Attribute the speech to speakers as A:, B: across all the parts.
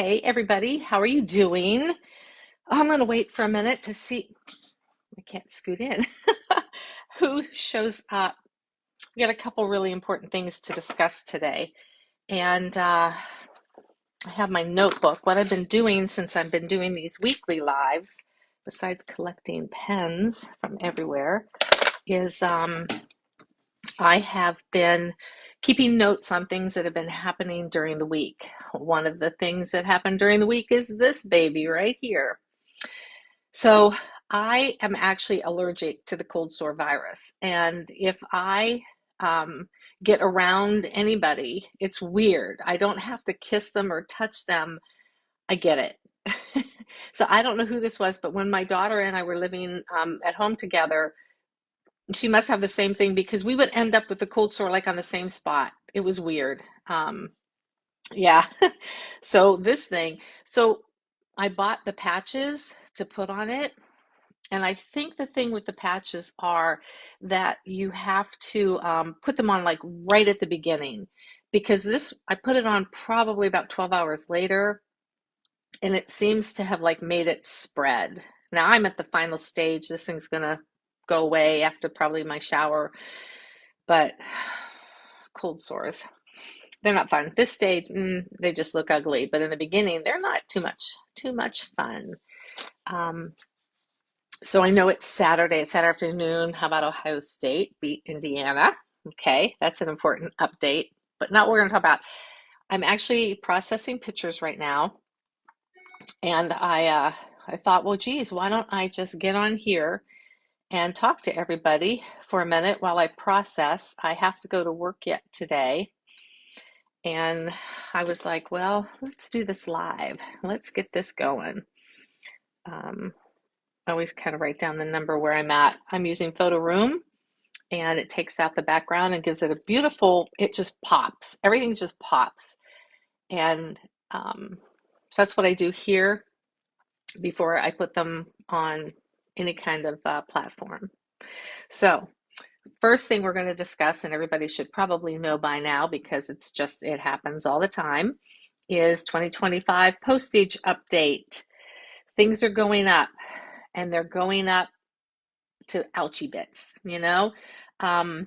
A: Hey, everybody, how are you doing? I'm going to wait for a minute to see. I can't scoot in. Who shows up? We got a couple really important things to discuss today. And I have my notebook. What I've been doing since I've been doing these weekly lives, besides collecting pens from everywhere, is I have been keeping notes on things that have been happening during the week. One of the things that happened during the week is this baby right here. So I am actually allergic to the cold sore virus. And if I get around anybody, it's weird. I don't have to kiss them or touch them. I get it. So I don't know who this was, but when my daughter and I were living at home together, she must have the same thing because we would end up with the cold sore like on the same spot. It was weird. Yeah. So this thing, so I bought the patches to put on it. And I think the thing with the patches are that you have to put them on like right at the beginning because this, I put it on probably about 12 hours later and it seems to have like made it spread. Now I'm at the final stage. This thing's gonna go away after probably my shower, but cold sores, they're not fun. This stage, they just look ugly, but in the beginning, they're not too much fun. Um, So I know it's Saturday, it's Saturday afternoon. How about Ohio State beat Indiana? Okay, that's an important update, but not what we're going to talk about. I'm actually processing pictures right now, and I thought, well, geez, why don't I just get on here and talk to everybody for a minute while I process. I have to go to work yet today, and I was like, well, let's do this live. Let's get this going. Um, I always kind of write down the number where I'm at. I'm using Photo Room. And it takes out the background and gives it a beautiful, it just pops. Everything just pops. And so that's what I do here before I put them on any kind of platform. So first thing we're going to discuss, and everybody should probably know by now because it happens all the time, is 2025 postage update. Things are going up and they're going up to ouchie bits, you know? Um,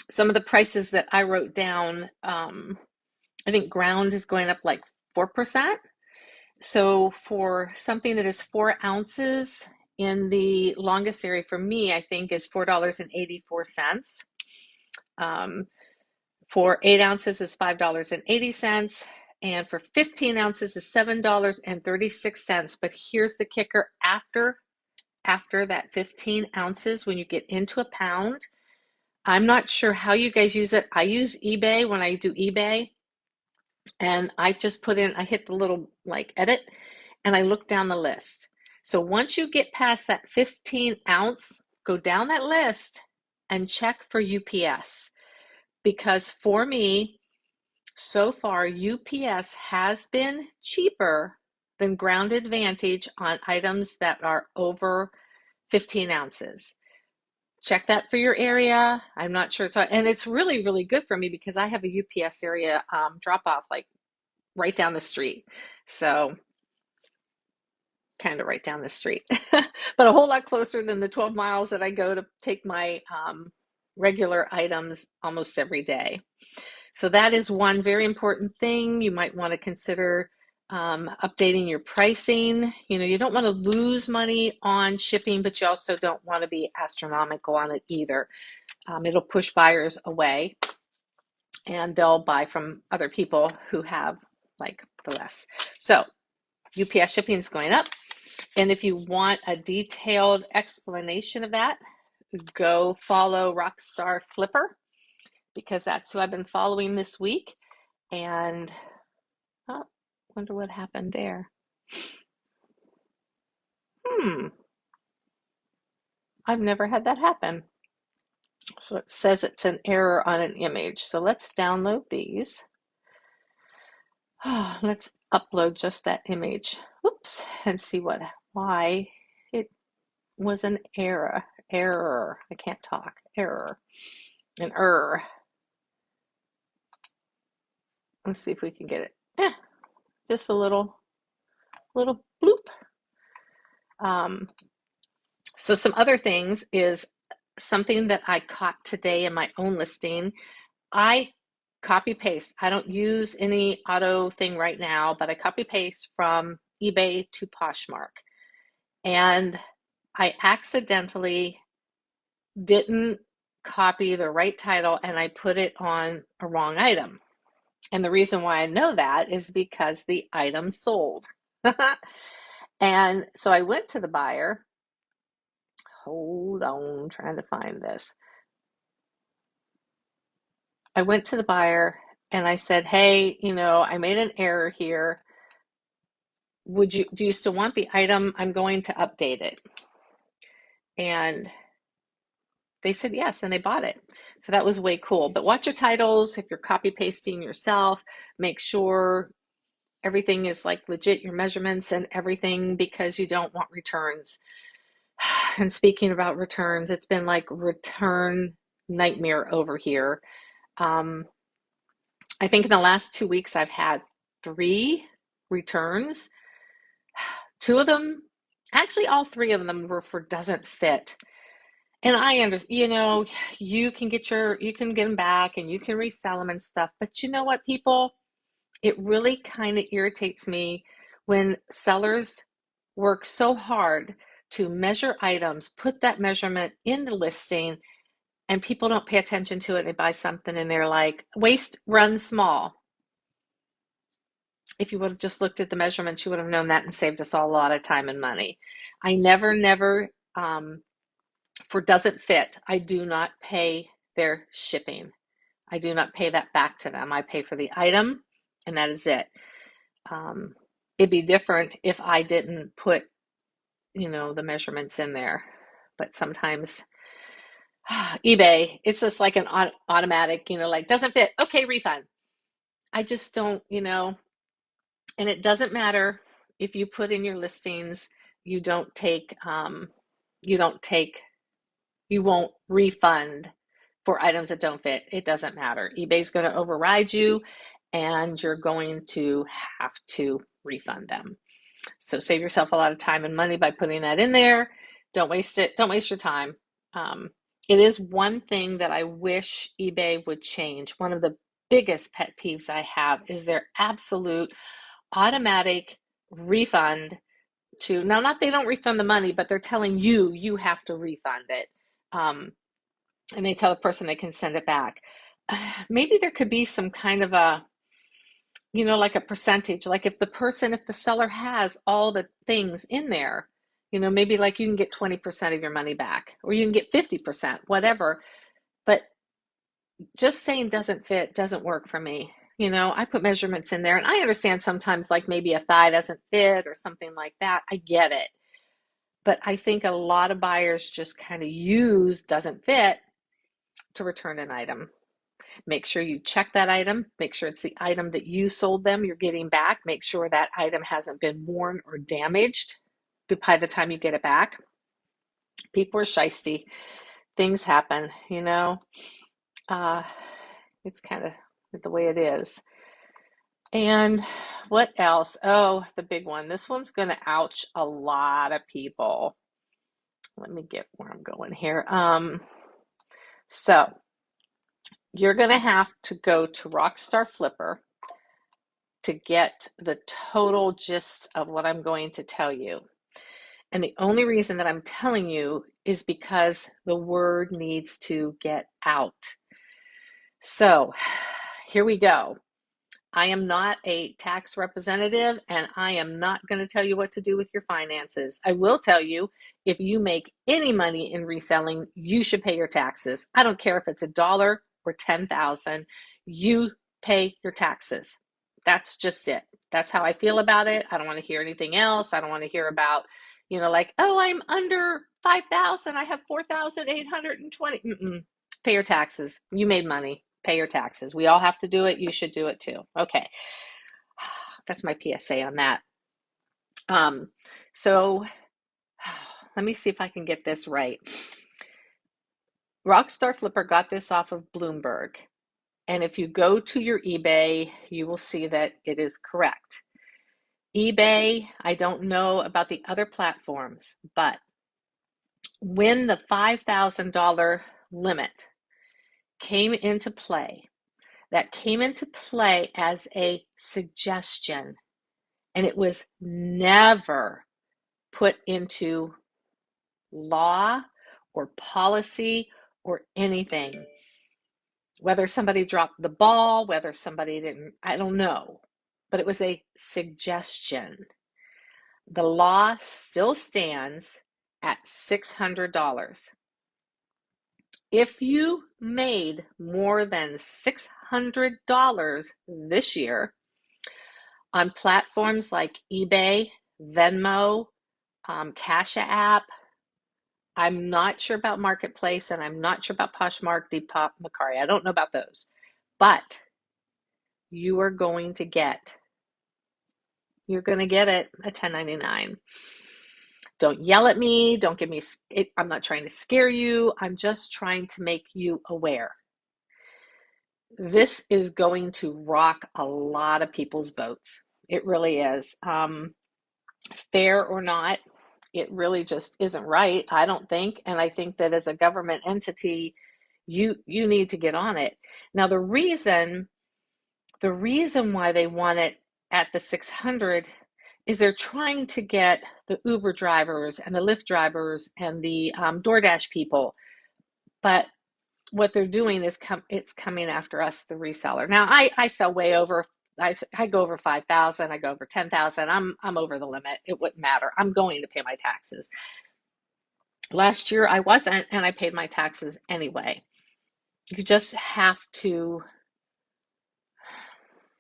A: some of the prices that I wrote down, I think ground is going up like 4%. So for something that is 4 ounces in the longest area for me, I think is $4.84. Um, for 8 ounces is $5.80. And for 15 ounces is $7.36. But here's the kicker, after that 15 ounces, when you get into a pound, I'm not sure how you guys use it. I use eBay when I do eBay, and I just I hit the little like edit, and I look down the list. So once you get past that 15 ounce, go down that list and check for UPS. Because for me, so far, UPS has been cheaper than Ground Advantage on items that are over 15 ounces. Check that for your area. I'm not sure. And it's really, really good for me because I have a UPS area drop off like right down the street. So kind of right down the street, but a whole lot closer than the 12 miles that I go to take my regular items almost every day. So that is one very important thing. You might want to consider updating your pricing. You know, you don't want to lose money on shipping, but you also don't want to be astronomical on it either. It'll push buyers away and they'll buy from other people who have like the less. So UPS shipping is going up. And if you want a detailed explanation of that, go follow Rockstar Flipper because that's who I've been following this week. And oh, wonder what happened there. I've never had that happen. So it says it's an error on an image. So let's download these. Oh, let's upload just that image. Oops, and see why it was an error. Error. I can't talk. Error. An error. Let's see if we can get it. just a little bloop. Um, so some other things is something that I caught today in my own listing. I copy paste. I don't use any auto thing right now, but I copy paste from eBay to Poshmark. And I accidentally didn't copy the right title and I put it on a wrong item. And the reason why I know that is because the item sold. And so I went to the buyer. Hold on, I'm trying to find this. I went to the buyer and I said, hey, I made an error here. Do you still want the item? I'm going to update it. And they said yes, and they bought it. So that was way cool. But watch your titles. If you're copy pasting yourself, make sure everything is like legit, your measurements and everything, because you don't want returns. And speaking about returns, it's been like return nightmare over here. I think in the last 2 weeks, I've had 3 returns. 2 of them, actually all 3 of them were for doesn't fit. And I understand, you can get them back and you can resell them and stuff. But you know what, people? It really kind of irritates me when sellers work so hard to measure items, put that measurement in the listing, and people don't pay attention to it. They buy something and they're like, waist runs small. If you would have just looked at the measurements, you would have known that and saved us all a lot of time and money. I never, for doesn't fit, I do not pay their shipping. I do not pay that back to them. I pay for the item and that is it. It'd be different if I didn't put, the measurements in there. But sometimes eBay, it's just like an automatic, like doesn't fit, okay, refund. I just don't, and it doesn't matter if you put in your listings, you won't refund for items that don't fit. It doesn't matter. eBay's going to override you and you're going to have to refund them. So save yourself a lot of time and money by putting that in there. Don't waste it. Don't waste your time. It is one thing that I wish eBay would change. One of the biggest pet peeves I have is their absolute automatic refund to, now not they don't refund the money, but they're telling you have to refund it. And they tell the person they can send it back. Maybe there could be some kind of a, like a percentage, like if the seller has all the things in there, maybe like you can get 20% of your money back, or you can get 50%, whatever. But just saying doesn't fit doesn't work for me. I put measurements in there and I understand sometimes like maybe a thigh doesn't fit or something like that. I get it. But I think a lot of buyers just kind of use doesn't fit to return an item. Make sure you check that item. Make sure it's the item that you sold them you're getting back. Make sure that item hasn't been worn or damaged by the time you get it back. People are shisty. Things happen, it's kind of the way it is. And what else? Oh, the big one. This one's going to ouch a lot of people. Let me get where I'm going here. So you're going to have to go to Rockstar Flipper to get the total gist of what I'm going to tell you. And the only reason that I'm telling you is because the word needs to get out. So here we go. I am not a tax representative and I am not going to tell you what to do with your finances. I will tell you, if you make any money in reselling, you should pay your taxes. I don't care if it's $1 or 10,000, you pay your taxes. That's just it. That's how I feel about it. I don't want to hear anything else. I don't want to hear about, like, oh, I'm under 5,000. I have 4,820. Pay your taxes. You made money. Pay your taxes. We all have to do it. You should do it too. Okay. That's my PSA on that. So let me see if I can get this right. Rockstar Flipper got this off of Bloomberg. And if you go to your eBay, you will see that it is correct. eBay, I don't know about the other platforms, but when the $5,000 limit came into play, that came into play as a suggestion, and it was never put into law or policy or anything. Whether somebody dropped the ball, whether somebody didn't, I don't know. But it was a suggestion. The law still stands at $600. If you made more than $600 this year on platforms like eBay, Venmo, Cash App, I'm not sure about Marketplace, and I'm not sure about Poshmark, Depop, Mercari. I don't know about those. But you are going to get, you're going to get it a 1099. Don't yell at me. Don't give me, I'm not trying to scare you. I'm just trying to make you aware. This is going to rock a lot of people's boats. It really is. Fair or not, it really just isn't right, I don't think. And I think that as a government entity, you need to get on it. Now, the reason why they want it at the 600 is they're trying to get the Uber drivers and the Lyft drivers and the DoorDash people. But what they're doing is it's coming after us, the reseller. Now, I sell way over. I go over 5,000. I go over 10,000. I'm over the limit. It wouldn't matter. I'm going to pay my taxes. Last year I wasn't, and I paid my taxes anyway. You just have to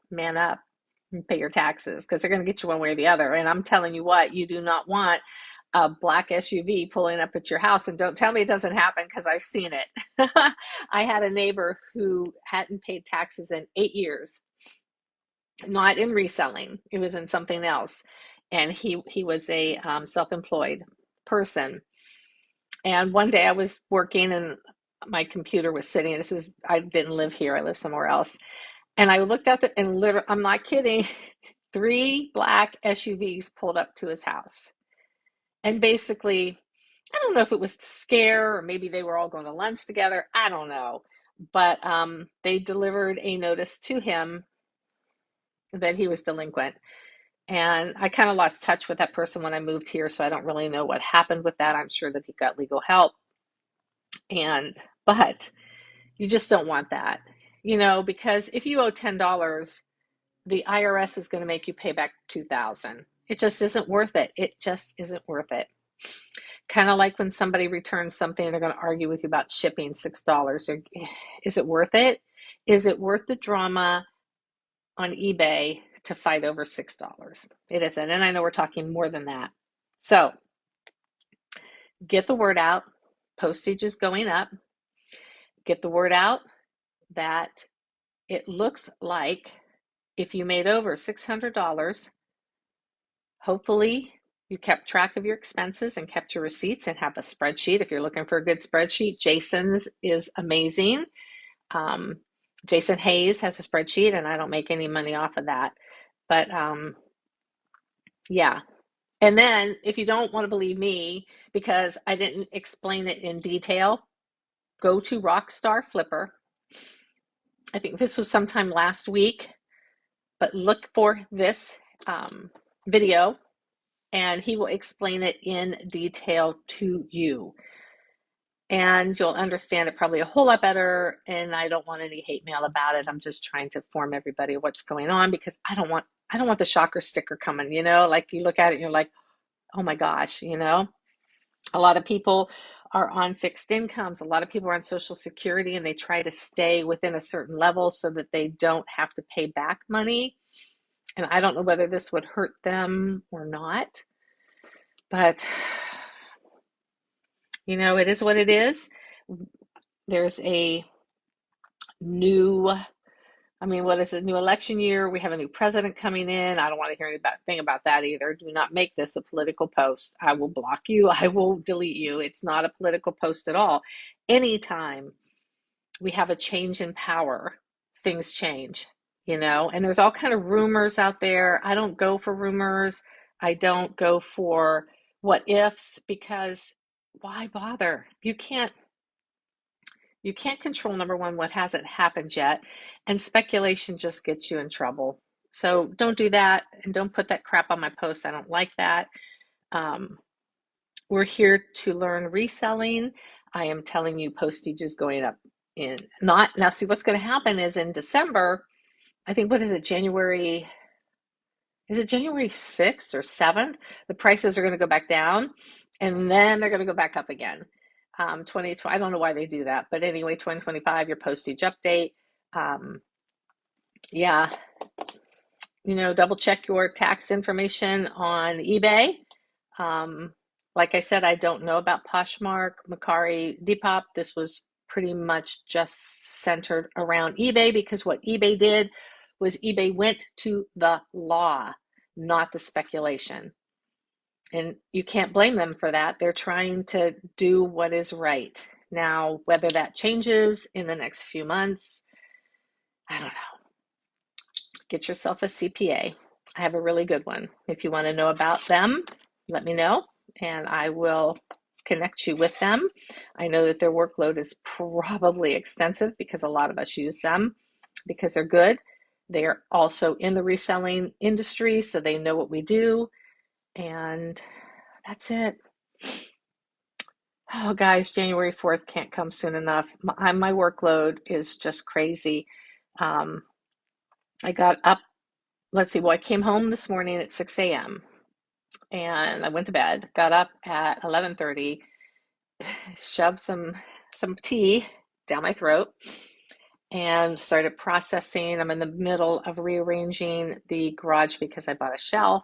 A: man up and pay your taxes, because they're going to get you one way or the other. And I'm telling you what, you do not want a black SUV pulling up at your house. And don't tell me it doesn't happen, because I've seen it. I had a neighbor who hadn't paid taxes in 8 years, not in reselling. It was in something else. And he was a self-employed person. And one day I was working and my computer was sitting. I didn't live here. I live somewhere else. And I looked up and literally, I'm not kidding, 3 black SUVs pulled up to his house. And basically, I don't know if it was to scare, or maybe they were all going to lunch together. I don't know. But they delivered a notice to him that he was delinquent. And I kind of lost touch with that person when I moved here, so I don't really know what happened with that. I'm sure that he got legal help. But you just don't want that, because if you owe $10, the IRS is going to make you pay back $2,000. It just isn't worth it. It just isn't worth it. Kind of like when somebody returns something, they're going to argue with you about shipping $6. Is it worth it? Is it worth the drama on eBay to fight over $6? It isn't. And I know we're talking more than that. So get the word out. Postage is going up. Get the word out that it looks like if you made over $600, hopefully you kept track of your expenses and kept your receipts and have a spreadsheet. If you're looking for a good spreadsheet, Jason's is amazing. Jason Hayes has a spreadsheet, and I don't make any money off of that. But yeah. And then if you don't want to believe me because I didn't explain it in detail, go to Rockstar Flipper. I think this was sometime last week, but look for this video and he will explain it in detail to you. And you'll understand it probably a whole lot better. And I don't want any hate mail about it. I'm just trying to inform everybody what's going on, because I don't want the shocker sticker coming, like you look at it and you're like, oh my gosh, A lot of people are on fixed incomes. A lot of people are on Social Security, and they try to stay within a certain level so that they don't have to pay back money. And I don't know whether this would hurt them or not, but it is what it is. There's a new election year. We have a new president coming in. I don't want to hear anything about that either. Do not make this a political post. I will block you. I will delete you. It's not a political post at all. Anytime we have a change in power, things change. and there's all kind of rumors out there. I don't go for rumors. I don't go for what ifs because why bother? You can't control, number one, what hasn't happened yet, and speculation just gets you in trouble. So don't do that, and don't put that crap on my post. I don't like that. Um, we're here to learn reselling. I am telling you postage is going up in not now. See, what's going to happen is in December, I think, what is it, January? Is it January 6th or 7th? The prices are going to go back down and then they're going to go back up again. 2020, I don't know why they do that, but anyway, 2025, your postage update. Um, yeah, double check your tax information on eBay. Um, like I said, I don't know about Poshmark, Mercari, Depop. This was pretty much just centered around eBay because what eBay did was eBay went to the law, not the speculation. And you can't blame them for that. They're trying to do what is right. Now, whether that changes in the next few months, I don't know. Get yourself a CPA. I have a really good one. If you want to know about them, let me know and I will connect you with them. I know that their workload is probably extensive because a lot of us use them because they're good. They are also in the reselling industry, so they know what we do. And that's it. Oh, guys, January 4th can't come soon enough. My workload is just crazy. I got up, let's see, well, I came home this morning at 6 a.m. and I went to bed, got up at 11:30, shoved some tea down my throat and started processing. I'm in the middle of rearranging the garage because I bought a shelf.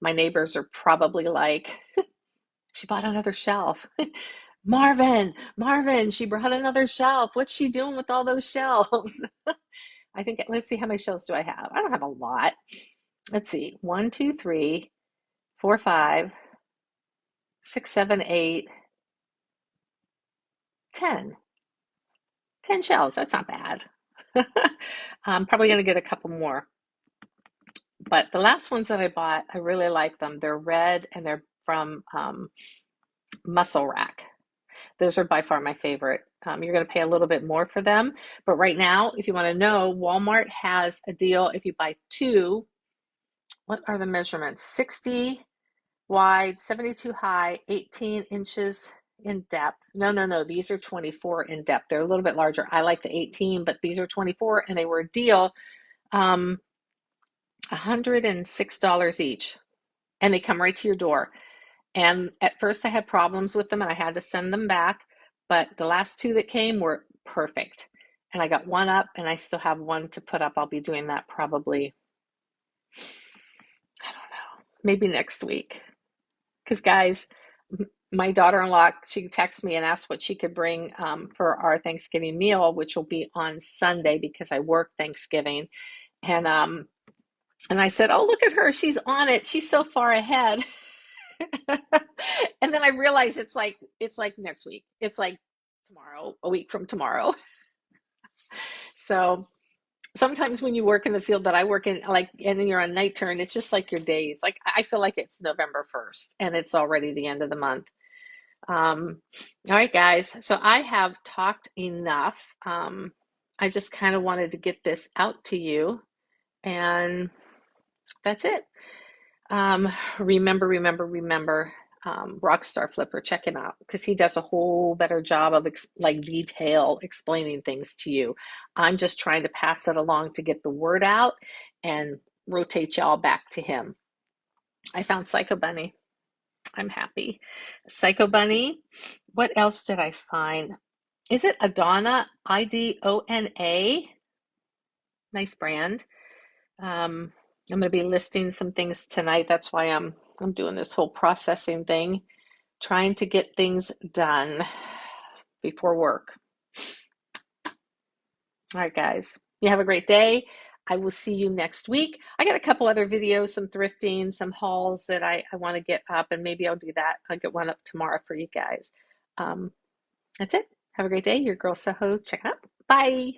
A: My neighbors are probably like, she bought another shelf. Marvin, she brought another shelf. What's she doing with all those shelves? I think, let's see, how many shelves do I have? I don't have a lot. Let's see, 1, 2, 3, 4, 5, 6, 7, 8, 10. 10 shells. That's not bad. I'm probably going to get a couple more. But the last ones that I bought, I really like them. They're red and they're from Muscle Rack. Those are by far my favorite. You're going to pay a little bit more for them. But right now, if you want to know, Walmart has a deal. If you buy two, what are the measurements? 60 wide, 72 high, 18 inches in depth. No. These are 24 in depth. They're a little bit larger. I like the 18, but these are 24 and they were a deal. $106 each. And they come right to your door. And at first I had problems with them and I had to send them back. But the last two that came were perfect. And I got one up and I still have one to put up. I'll be doing that probably, I don't know, maybe next week. Because, guys, my daughter-in-law, she texted me and asked what she could bring for our Thanksgiving meal, which will be on Sunday because I work Thanksgiving. And I said, "Oh, look at her. She's on it. She's so far ahead." And then I realized it's like next week. It's like tomorrow, a week from tomorrow. So sometimes when you work in the field that I work in, like, and then you're on night turn, it's just like your days. Like I feel like it's November 1st and it's already the end of the month. All right, guys. So I have talked enough. I just kind of wanted to get this out to you, and that's it. Remember, Rockstar Flipper, check him out because he does a whole better job of like detail explaining things to you. I'm just trying to pass it along to get the word out and rotate y'all back to him. I found Psycho Bunny. I'm happy. Psycho Bunny. What else did I find? Is it Idona? Idona? Nice brand. I'm going to be listing some things tonight. That's why I'm doing this whole processing thing, trying to get things done before work. All right, guys. You have a great day. I will see you next week. I got a couple other videos, some thrifting, some hauls that I want to get up, and maybe I'll do that. I'll get one up tomorrow for you guys. That's it. Have a great day. Your girl Soho. Check it out. Bye.